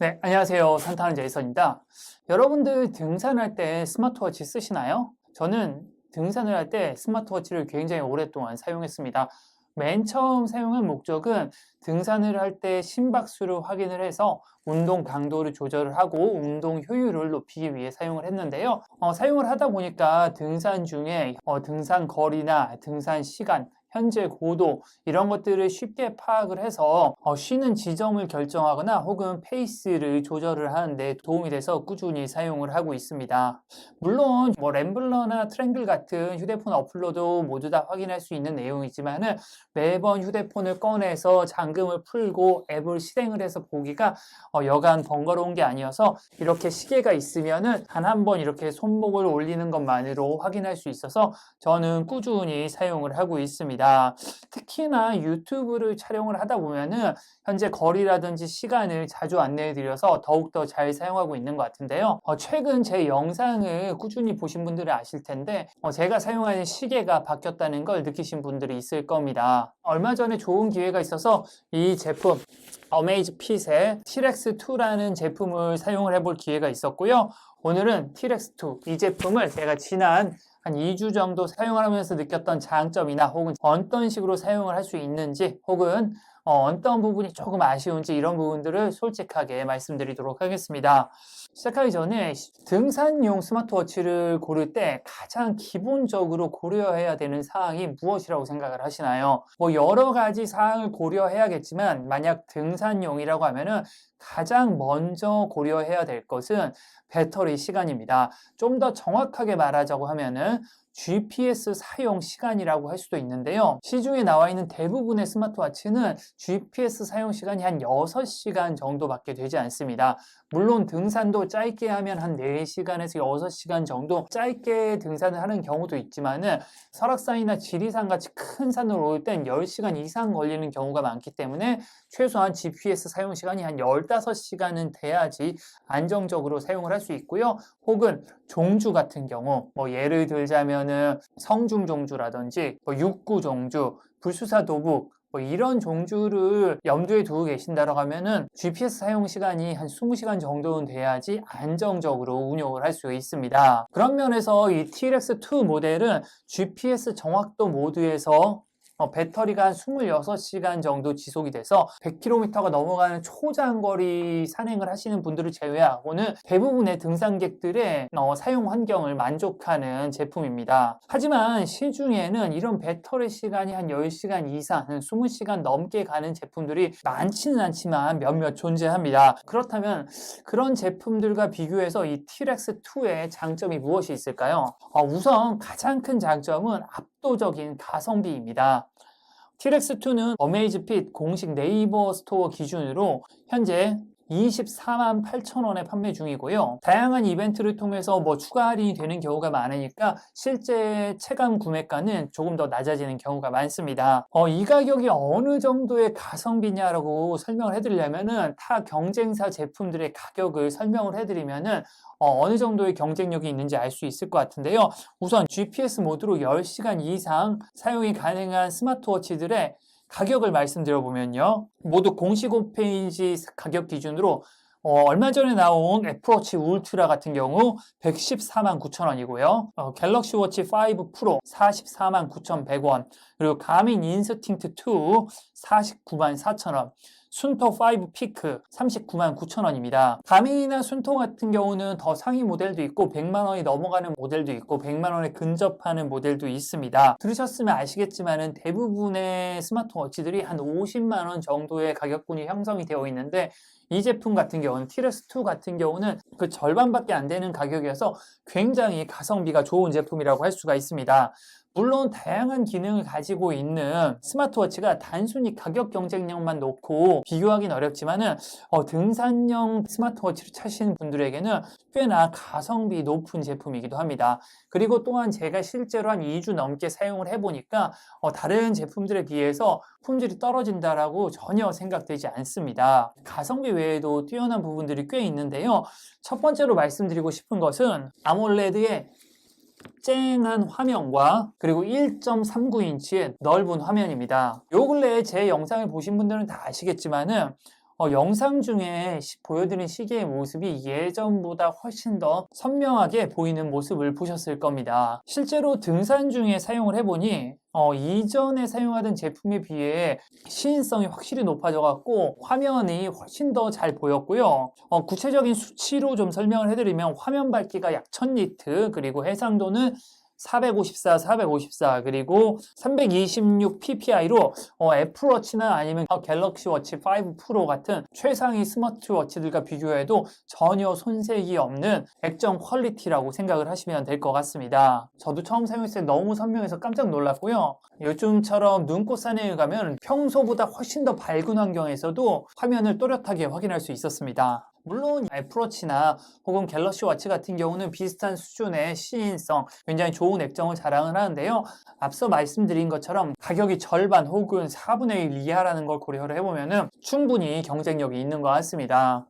네, 안녕하세요. 산타는 제이슨입니다. 여러분들 등산할 때 스마트워치 쓰시나요? 저는 등산을 할 때 스마트워치를 굉장히 오랫동안 사용했습니다. 맨 처음 사용한 목적은 등산을 할 때 심박수를 확인을 해서 운동 강도를 조절을 하고 운동 효율을 높이기 위해 사용을 했는데요. 사용을 하다 보니까 등산 중에 등산 거리나 등산 시간, 현재 고도 이런 것들을 쉽게 파악을 해서 쉬는 지점을 결정하거나 혹은 페이스를 조절을 하는데 도움이 돼서 꾸준히 사용을 하고 있습니다. 물론 램블러나 트랭글 같은 휴대폰 어플로도 모두 다 확인할 수 있는 내용이지만은 매번 휴대폰을 꺼내서 잠금을 풀고 앱을 실행을 해서 보기가 여간 번거로운 게 아니어서 이렇게 시계가 있으면은 단 한 번 이렇게 손목을 올리는 것만으로 확인할 수 있어서 저는 꾸준히 사용을 하고 있습니다. 특히나 유튜브를 촬영을 하다 보면은 현재 거리라든지 시간을 자주 안내해 드려서 더욱더 잘 사용하고 있는 것 같은데요. 최근 제 영상을 꾸준히 보신 분들은 아실 텐데 제가 사용하는 시계가 바뀌었다는 걸 느끼신 분들이 있을 겁니다. 얼마 전에 좋은 기회가 있어서 이 제품 어메이즈핏의 T-Rex2라는 제품을 사용을 해볼 기회가 있었고요. 오늘은 T-Rex2 이 제품을 제가 지난 한 2주 정도 사용을 하면서 느꼈던 장점이나 혹은 어떤 식으로 사용을 할 수 있는지 혹은 어떤 부분이 조금 아쉬운지 이런 부분들을 솔직하게 말씀드리도록 하겠습니다. 시작하기 전에 등산용 스마트워치를 고를 때 가장 기본적으로 고려해야 되는 사항이 무엇이라고 생각을 하시나요? 여러 가지 사항을 고려해야겠지만 만약 등산용이라고 하면은 가장 먼저 고려해야 될 것은 배터리 시간입니다. 좀 더 정확하게 말하자고 하면은 GPS 사용 시간이라고 할 수도 있는데요. 시중에 나와 있는 대부분의 스마트워치는 GPS 사용 시간이 한 6시간 정도밖에 되지 않습니다. 물론 등산도 짧게 하면 한 4시간에서 6시간 정도 짧게 등산을 하는 경우도 있지만은 설악산이나 지리산 같이 큰 산을 오를 땐 10시간 이상 걸리는 경우가 많기 때문에 최소한 GPS 사용 시간이 한 15시간은 돼야지 안정적으로 사용을 할 수 있고요. 혹은 종주 같은 경우 예를 들자면은 성중 종주라든지 육구 종주, 불수사 도북 이런 종주를 염두에 두고 계신다고 하면은 GPS 사용 시간이 한 20시간 정도는 돼야지 안정적으로 운용을 할 수 있습니다. 그런 면에서 이 T-Rex2 모델은 GPS 정확도 모드에서 배터리가 한 26시간 정도 지속이 돼서 100km가 넘어가는 초장거리 산행을 하시는 분들을 제외하고는 대부분의 등산객들의 사용 환경을 만족하는 제품입니다. 하지만 시중에는 이런 배터리 시간이 한 10시간 이상, 20시간 넘게 가는 제품들이 많지는 않지만 몇몇 존재합니다. 그렇다면 그런 제품들과 비교해서 이 T-Rex2의 장점이 무엇이 있을까요? 우선 가장 큰 장점은 압도적인 가성비입니다. T-Rex2는 어메이즈핏 공식 네이버 스토어 기준으로 현재 24만 8천 원에 판매 중이고요. 다양한 이벤트를 통해서 추가 할인이 되는 경우가 많으니까 실제 체감 구매가는 조금 더 낮아지는 경우가 많습니다. 이 가격이 어느 정도의 가성비냐라고 설명을 해드리려면은 타 경쟁사 제품들의 가격을 설명을 해드리면은 어느 정도의 경쟁력이 있는지 알 수 있을 것 같은데요. 우선 GPS 모드로 10시간 이상 사용이 가능한 스마트워치들의 가격을 말씀드려보면요. 모두 공식 홈페이지 가격 기준으로 얼마 전에 나온 애플워치 울트라 같은 경우 114만 9천 원이고요. 갤럭시 워치 5 프로 44만 9,100원, 그리고 가민 인스팅트 2 49만 4천 원, 순토 5 피크 39만 9천 원입니다. 가민이나 순토 같은 경우는 더 상위 모델도 있고 100만 원이 넘어가는 모델도 있고 100만 원에 근접하는 모델도 있습니다. 들으셨으면 아시겠지만은 대부분의 스마트워치들이 한 50만 원 정도의 가격군이 형성이 되어 있는데 이 제품 같은 경우는 T-Rex2 같은 경우는 그 절반밖에 안 되는 가격이어서 굉장히 가성비가 좋은 제품이라고 할 수가 있습니다. 물론 다양한 기능을 가지고 있는 스마트워치가 단순히 가격 경쟁력만 놓고 비교하기는 어렵지만은 등산용 스마트워치를 찾으시는 분들에게는 꽤나 가성비 높은 제품이기도 합니다. 그리고 또한 제가 실제로 한 2주 넘게 사용을 해보니까 다른 제품들에 비해서 품질이 떨어진다라고 전혀 생각되지 않습니다. 가성비 외에도 뛰어난 부분들이 꽤 있는데요. 첫 번째로 말씀드리고 싶은 것은 아몰레드의 쨍한 화면과 그리고 1.39인치의 넓은 화면입니다. 요 근래에 제 영상을 보신 분들은 다 아시겠지만은 영상 중에 보여드린 시계의 모습이 예전보다 훨씬 더 선명하게 보이는 모습을 보셨을 겁니다. 실제로 등산 중에 사용을 해보니 이전에 사용하던 제품에 비해 시인성이 확실히 높아져갖고 화면이 훨씬 더 잘 보였고요. 구체적인 수치로 좀 설명을 해드리면 화면 밝기가 약 1000니트, 그리고 해상도는 454, 454, 그리고 326 PPI로 애플워치나 아니면 갤럭시 워치 5 프로 같은 최상위 스마트워치들과 비교해도 전혀 손색이 없는 액정 퀄리티라고 생각을 하시면 될 것 같습니다. 저도 처음 사용했을 때 너무 선명해서 깜짝 놀랐고요. 요즘처럼 눈꽃 산행을 가면 평소보다 훨씬 더 밝은 환경에서도 화면을 또렷하게 확인할 수 있었습니다. 물론 애플워치나 혹은 갤럭시 워치 같은 경우는 비슷한 수준의 시인성, 굉장히 좋은 액정을 자랑을 하는데요. 앞서 말씀드린 것처럼 가격이 절반 혹은 4분의 1 이하라는 걸 고려를 해보면 충분히 경쟁력이 있는 것 같습니다.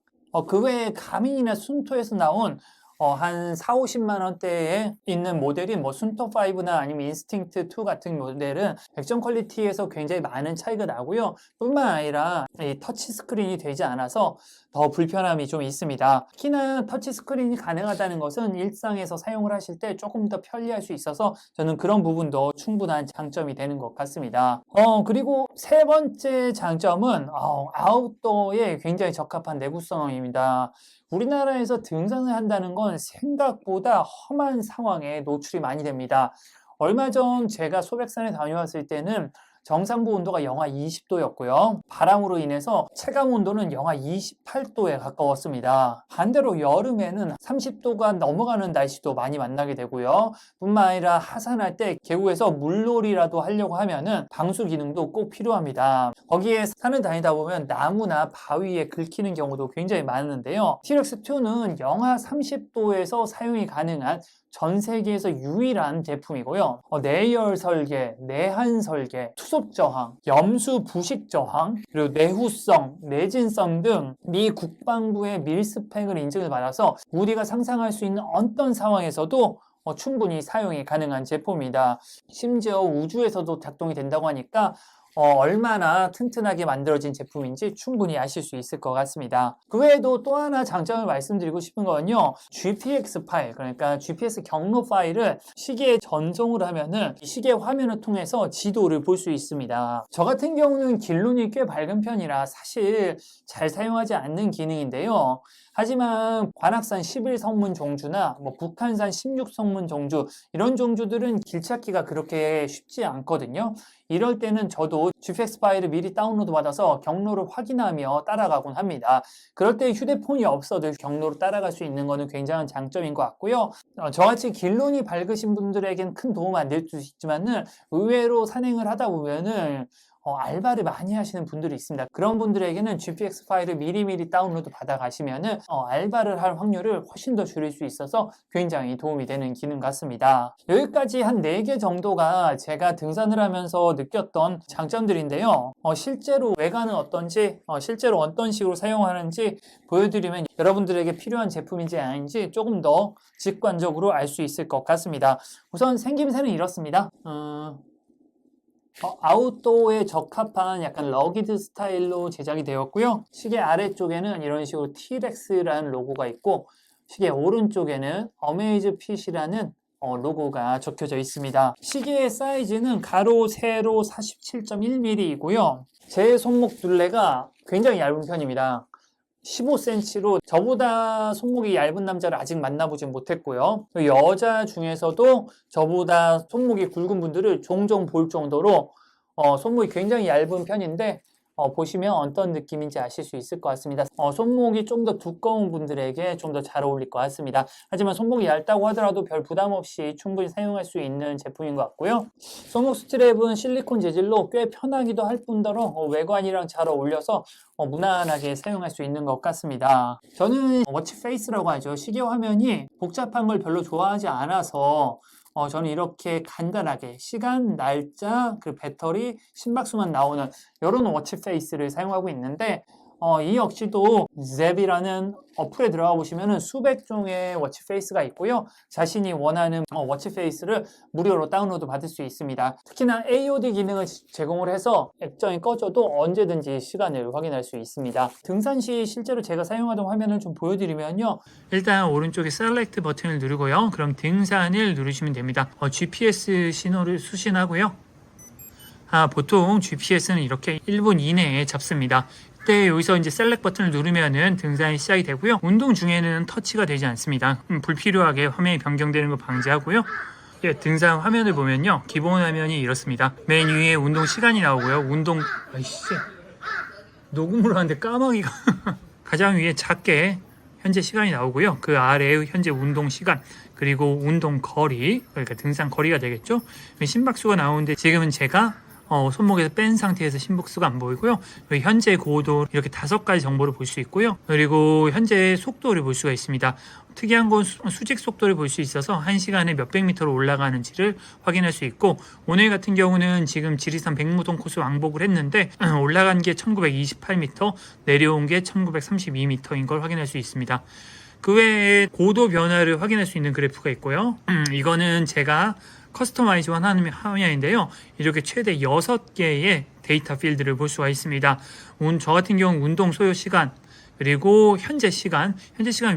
그 외에 가민이나 순토에서 나온 한 4, 50만 원대에 있는 모델인 순토5나 아니면 인스팅트2 같은 모델은 액정 퀄리티에서 굉장히 많은 차이가 나고요. 뿐만 아니라 이 터치 스크린이 되지 않아서 더 불편함이 좀 있습니다. 특히나 터치 스크린이 가능하다는 것은 일상에서 사용을 하실 때 조금 더 편리할 수 있어서 저는 그런 부분도 충분한 장점이 되는 것 같습니다. 그리고 세 번째 장점은 아웃도어에 굉장히 적합한 내구성입니다. 우리나라에서 등산을 한다는 건 생각보다 험한 상황에 노출이 많이 됩니다. 얼마 전 제가 소백산에 다녀왔을 때는 정상부 온도가 영하 20도였고요. 바람으로 인해서 체감 온도는 영하 28도에 가까웠습니다. 반대로 여름에는 30도가 넘어가는 날씨도 많이 만나게 되고요. 뿐만 아니라 하산할 때 계곡에서 물놀이라도 하려고 하면은 방수 기능도 꼭 필요합니다. 거기에 산을 다니다 보면 나무나 바위에 긁히는 경우도 굉장히 많은데요. TRX2는 영하 30도에서 사용이 가능한 전 세계에서 유일한 제품이고요. 내열 설계, 내한 설계, 투속 저항, 염수 부식 저항, 그리고 내후성, 내진성 등 미 국방부의 밀스펙을 인증을 받아서 우리가 상상할 수 있는 어떤 상황에서도 충분히 사용이 가능한 제품입니다. 심지어 우주에서도 작동이 된다고 하니까 얼마나 튼튼하게 만들어진 제품인지 충분히 아실 수 있을 것 같습니다. 그 외에도 또 하나 장점을 말씀드리고 싶은 건요. GPX 파일, 그러니까 GPS 경로 파일을 시계에 전송을 하면은 시계 화면을 통해서 지도를 볼 수 있습니다. 저 같은 경우는 길눈이 꽤 밝은 편이라 사실 잘 사용하지 않는 기능인데요. 하지만 관악산 11성문 종주나 북한산 16성문 종주, 이런 종주들은 길 찾기가 그렇게 쉽지 않거든요. 이럴 때는 저도 GPX 파일을 미리 다운로드 받아서 경로를 확인하며 따라가곤 합니다. 그럴 때 휴대폰이 없어도 경로를 따라갈 수 있는 것은 굉장한 장점인 것 같고요. 저같이 길눈이 밝으신 분들에겐 큰 도움 안 될 수 있지만은 의외로 산행을 하다 보면은 알바를 많이 하시는 분들이 있습니다. 그런 분들에게는 GPX 파일을 미리미리 다운로드 받아 가시면은 알바를 할 확률을 훨씬 더 줄일 수 있어서 굉장히 도움이 되는 기능 같습니다. 여기까지 한 4개 정도가 제가 등산을 하면서 느꼈던 장점들인데요. 실제로 외관은 어떤지, 실제로 어떤 식으로 사용하는지 보여드리면 여러분들에게 필요한 제품인지 아닌지 조금 더 직관적으로 알 수 있을 것 같습니다. 우선 생김새는 이렇습니다. 아웃도어에 적합한 약간 러기드 스타일로 제작이 되었고요. 시계 아래쪽에는 이런 식으로 TRX라는 로고가 있고 시계 오른쪽에는 어메이즈 핏이라는 로고가 적혀져 있습니다. 시계의 사이즈는 가로, 세로 47.1mm이고요. 제 손목 둘레가 굉장히 얇은 편입니다. 15cm로 저보다 손목이 얇은 남자를 아직 만나보진 못했고요. 여자 중에서도 저보다 손목이 굵은 분들을 종종 볼 정도로 손목이 굉장히 얇은 편인데 보시면 어떤 느낌인지 아실 수 있을 것 같습니다. 손목이 좀 더 두꺼운 분들에게 좀 더 잘 어울릴 것 같습니다. 하지만 손목이 얇다고 하더라도 별 부담 없이 충분히 사용할 수 있는 제품인 것 같고요. 손목 스트랩은 실리콘 재질로 꽤 편하기도 할 뿐더러 외관이랑 잘 어울려서 무난하게 사용할 수 있는 것 같습니다. 저는 워치 페이스라고 하죠. 시계 화면이 복잡한 걸 별로 좋아하지 않아서 저는 이렇게 간단하게 시간, 날짜, 그 배터리, 심박수만 나오는 이런 워치 페이스를 사용하고 있는데 이 역시도 잽이라는 어플에 들어가 보시면은 수백 종의 워치페이스가 있고요. 자신이 원하는 워치페이스를 무료로 다운로드 받을 수 있습니다. 특히나 AOD 기능을 제공을 해서 액정이 꺼져도 언제든지 시간을 확인할 수 있습니다. 등산 시 실제로 제가 사용하던 화면을 좀 보여드리면요. 일단 오른쪽에 셀렉트 버튼을 누르고요. 그럼 등산을 누르시면 됩니다. GPS 신호를 수신하고요. 보통 GPS는 이렇게 1분 이내에 잡습니다. 그때 여기서 이제 셀렉트 버튼을 누르면은 등산이 시작이 되고요. 운동 중에는 터치가 되지 않습니다. 불필요하게 화면이 변경되는 거 방지하고요. 등산 화면을 보면요. 기본 화면이 이렇습니다. 맨 위에 운동 시간이 나오고요. 녹음을 하는데 까마귀가 가장 위에 작게 현재 시간이 나오고요. 그 아래에 현재 운동 시간, 그리고 운동 거리, 그러니까 등산 거리가 되겠죠. 심박수가 나오는데 지금은 제가 손목에서 뺀 상태에서 심박수가 안 보이고요. 그리고 현재 고도 이렇게 5가지 정보를 볼 수 있고요. 그리고 현재 속도를 볼 수가 있습니다. 특이한 건 수직 속도를 볼 수 있어서 1시간에 몇백 미터로 올라가는지를 확인할 수 있고, 오늘 같은 경우는 지금 지리산 백무동 코스 왕복을 했는데 올라간 게 1928m, 내려온 게 1932m인 걸 확인할 수 있습니다. 그 외에 고도 변화를 확인할 수 있는 그래프가 있고요. 이거는 제가 커스터마이즈 하는 화면인데요. 이렇게 최대 6개의 데이터 필드를 볼 수가 있습니다. 저 같은 경우 운동 소요 시간, 그리고 현재 시간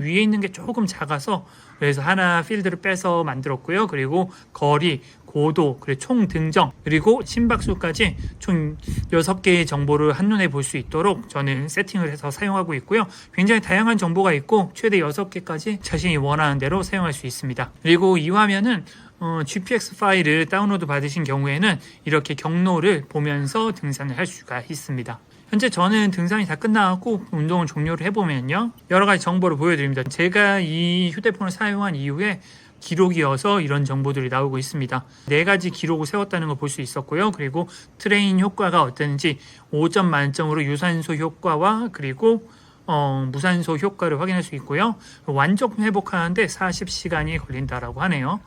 위에 있는 게 조금 작아서 그래서 하나 필드를 빼서 만들었고요. 그리고 거리, 고도, 그리고 총 등정, 그리고 심박수까지 총 6개의 정보를 한눈에 볼 수 있도록 저는 세팅을 해서 사용하고 있고요. 굉장히 다양한 정보가 있고 최대 6개까지 자신이 원하는 대로 사용할 수 있습니다. 그리고 이 화면은 GPX 파일을 다운로드 받으신 경우에는 이렇게 경로를 보면서 등산을 할 수가 있습니다. 현재 저는 등산이 다 끝나고 운동을 종료를 해보면요. 여러 가지 정보를 보여드립니다. 제가 이 휴대폰을 사용한 이후에 기록이어서 이런 정보들이 나오고 있습니다. 4가지 기록을 세웠다는 걸 볼 수 있었고요. 그리고 트레인 효과가 어땠는지 5점 만점으로 유산소 효과와 그리고 무산소 효과를 확인할 수 있고요. 완전 회복하는데 40시간이 걸린다라고 하네요.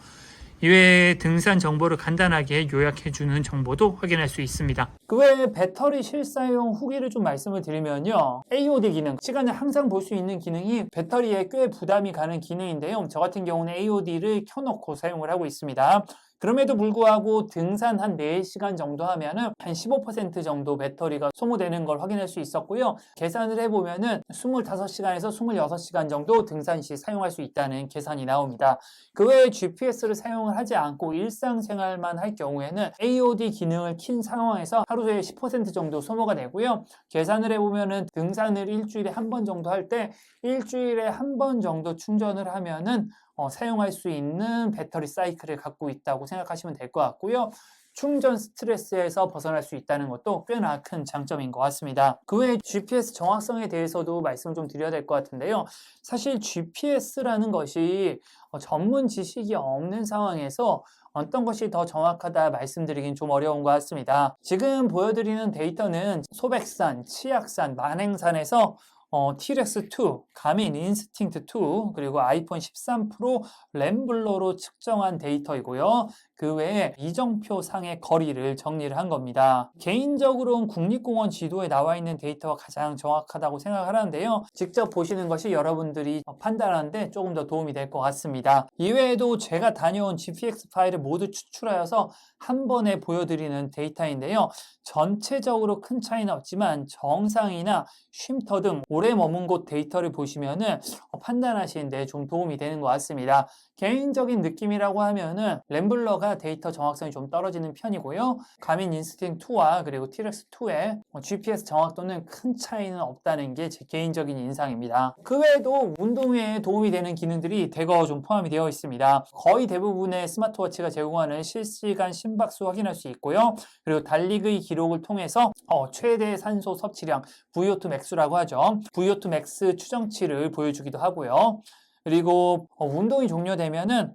이외에 등산 정보를 간단하게 요약해주는 정보도 확인할 수 있습니다. 그 외에 배터리 실사용 후기를 좀 말씀을 드리면요. AOD 기능, 시간을 항상 볼 수 있는 기능이 배터리에 꽤 부담이 가는 기능인데요. 저 같은 경우는 AOD를 켜놓고 사용을 하고 있습니다. 그럼에도 불구하고 등산 한 4시간 정도 하면은 한 15% 정도 배터리가 소모되는 걸 확인할 수 있었고요. 계산을 해보면은 25시간에서 26시간 정도 등산 시 사용할 수 있다는 계산이 나옵니다. 그 외에 GPS를 사용을 하지 않고 일상생활만 할 경우에는 AOD 기능을 킨 상황에서 하루에 10% 정도 소모가 되고요. 계산을 해보면은 등산을 일주일에 한 번 정도 할 때 일주일에 한 번 정도 충전을 하면은 사용할 수 있는 배터리 사이클을 갖고 있다고 생각하시면 될 것 같고요. 충전 스트레스에서 벗어날 수 있다는 것도 꽤나 큰 장점인 것 같습니다. 그 외에 GPS 정확성에 대해서도 말씀을 좀 드려야 될 것 같은데요. 사실 GPS라는 것이 전문 지식이 없는 상황에서 어떤 것이 더 정확하다 말씀드리긴 좀 어려운 것 같습니다. 지금 보여드리는 데이터는 소백산, 치악산, 만행산에서 TRX2, 가민 인스팅트2, 그리고 아이폰 13 프로 램블러로 측정한 데이터이고요. 그 외에 이정표 상의 거리를 정리를 한 겁니다. 개인적으로는 국립공원 지도에 나와 있는 데이터가 가장 정확하다고 생각을 하는데요. 직접 보시는 것이 여러분들이 판단하는데 조금 더 도움이 될 것 같습니다. 이외에도 제가 다녀온 GPX 파일을 모두 추출하여서 한 번에 보여드리는 데이터인데요. 전체적으로 큰 차이는 없지만 정상이나 쉼터 등 오래 머문 곳 데이터를 보시면은 판단하시는데 좀 도움이 되는 것 같습니다. 개인적인 느낌이라고 하면은 램블러가 데이터 정확성이 좀 떨어지는 편이고요. 가민 인스팅트2와 그리고 TRX2의 GPS 정확도는 큰 차이는 없다는 게 제 개인적인 인상입니다. 그 외에도 운동에 도움이 되는 기능들이 대거 좀 포함이 되어 있습니다. 거의 대부분의 스마트워치가 제공하는 실시간 심박수 확인할 수 있고요. 그리고 달리기 기록을 통해서 최대 산소 섭취량 VO2 max라고 하죠. VO2 max 추정치를 보여주기도 하고요. 그리고 운동이 종료되면은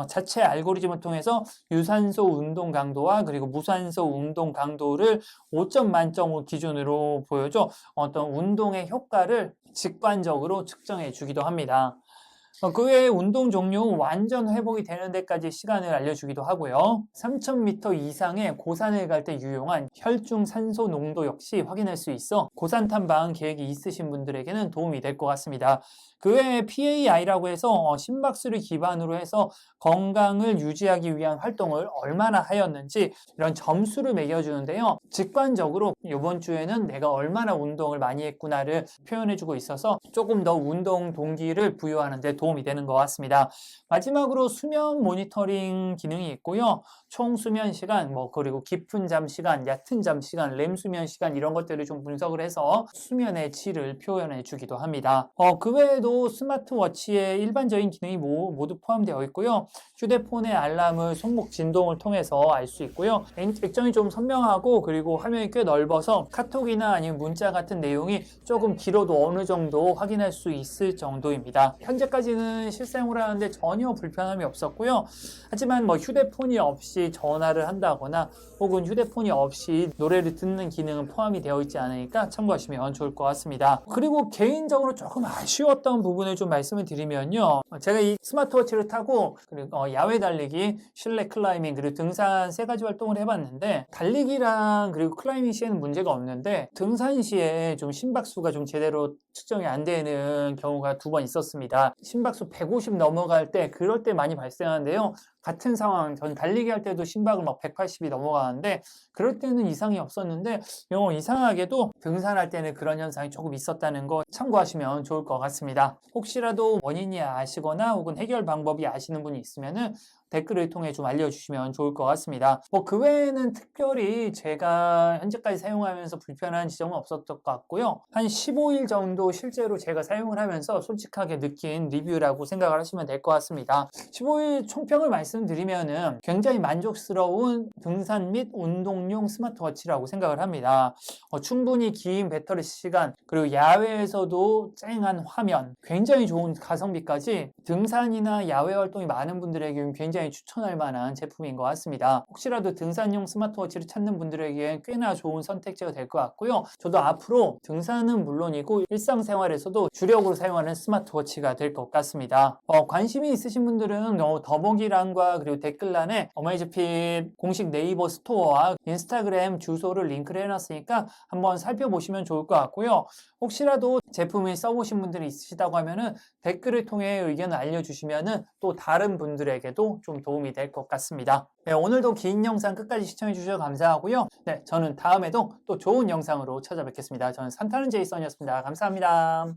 자체 알고리즘을 통해서 유산소 운동 강도와 그리고 무산소 운동 강도를 5점 만점을 기준으로 보여줘 어떤 운동의 효과를 직관적으로 측정해 주기도 합니다. 그 외에 운동 종료 완전 회복이 되는 데까지 시간을 알려주기도 하고요. 3000m 이상의 고산을 갈 때 유용한 혈중 산소 농도 역시 확인할 수 있어 고산 탐방 계획이 있으신 분들에게는 도움이 될 것 같습니다. 그 외에 PAI라고 해서 심박수를 기반으로 해서 건강을 유지하기 위한 활동을 얼마나 하였는지 이런 점수를 매겨주는데요. 직관적으로 이번 주에는 내가 얼마나 운동을 많이 했구나를 표현해주고 있어서 조금 더 운동 동기를 부여하는 데 도움이 되는 것 같습니다. 마지막으로 수면 모니터링 기능이 있고요. 총 수면 시간, 그리고 깊은 잠 시간, 얕은 잠 시간, 렘 수면 시간 이런 것들을 좀 분석을 해서 수면의 질을 표현해 주기도 합니다. 그 외에도 스마트워치에 일반적인 기능이 모두 포함되어 있고요. 휴대폰의 알람을 손목 진동을 통해서 알 수 있고요. 액정이 좀 선명하고 그리고 화면이 꽤 넓어서 카톡이나 아니면 문자 같은 내용이 조금 길어도 어느 정도 확인할 수 있을 정도입니다. 현재까지는 실사용을 하는데 전혀 불편함이 없었고요. 하지만 휴대폰이 없이 전화를 한다거나 혹은 휴대폰이 없이 노래를 듣는 기능은 포함이 되어 있지 않으니까 참고하시면 좋을 것 같습니다. 그리고 개인적으로 조금 아쉬웠던 부분을 좀 말씀을 드리면요. 제가 이 스마트워치를 타고 그리고 야외 달리기, 실내 클라이밍, 그리고 등산 세 가지 활동을 해봤는데 달리기랑 그리고 클라이밍 시에는 문제가 없는데 등산 시에 좀 심박수가 좀 제대로 측정이 안 되는 경우가 2번 있었습니다. 심박수 150 넘어갈 때 그럴 때 많이 발생하는데요. 같은 상황, 전 달리기 할 때도 심박을 180이 넘어가는데 그럴 때는 이상이 없었는데 이상하게도 등산할 때는 그런 현상이 조금 있었다는 거 참고하시면 좋을 것 같습니다. 혹시라도 원인이 아시거나 혹은 해결 방법이 아시는 분이 있으면은 댓글을 통해 좀 알려주시면 좋을 것 같습니다. 그 외에는 특별히 제가 현재까지 사용하면서 불편한 지점은 없었던 것 같고요. 한 15일 정도 실제로 제가 사용을 하면서 솔직하게 느낀 리뷰라고 생각을 하시면 될 것 같습니다. 15일 총평을 말씀드리면은 굉장히 만족스러운 등산 및 운동용 스마트워치라고 생각을 합니다. 충분히 긴 배터리 시간, 그리고 야외에서도 쨍한 화면, 굉장히 좋은 가성비까지 등산이나 야외 활동이 많은 분들에게는 굉장히 추천할 만한 제품인 것 같습니다. 혹시라도 등산용 스마트워치를 찾는 분들에게 꽤나 좋은 선택지가 될 것 같고요. 저도 앞으로 등산은 물론이고 일상생활에서도 주력으로 사용하는 스마트워치가 될 것 같습니다. 관심이 있으신 분들은 더보기란과 그리고 댓글란에 어메이즈핏 공식 네이버 스토어와 인스타그램 주소를 링크를 해놨으니까 한번 살펴보시면 좋을 것 같고요. 혹시라도 제품을 써보신 분들이 있으시다고 하면은 댓글을 통해 의견을 알려주시면은 또 다른 분들에게도 좀 도움이 될 것 같습니다. 네, 오늘도 긴 영상 끝까지 시청해 주셔서 감사하고요. 네, 저는 다음에도 또 좋은 영상으로 찾아뵙겠습니다. 저는 산타는 제이슨이었습니다. 감사합니다.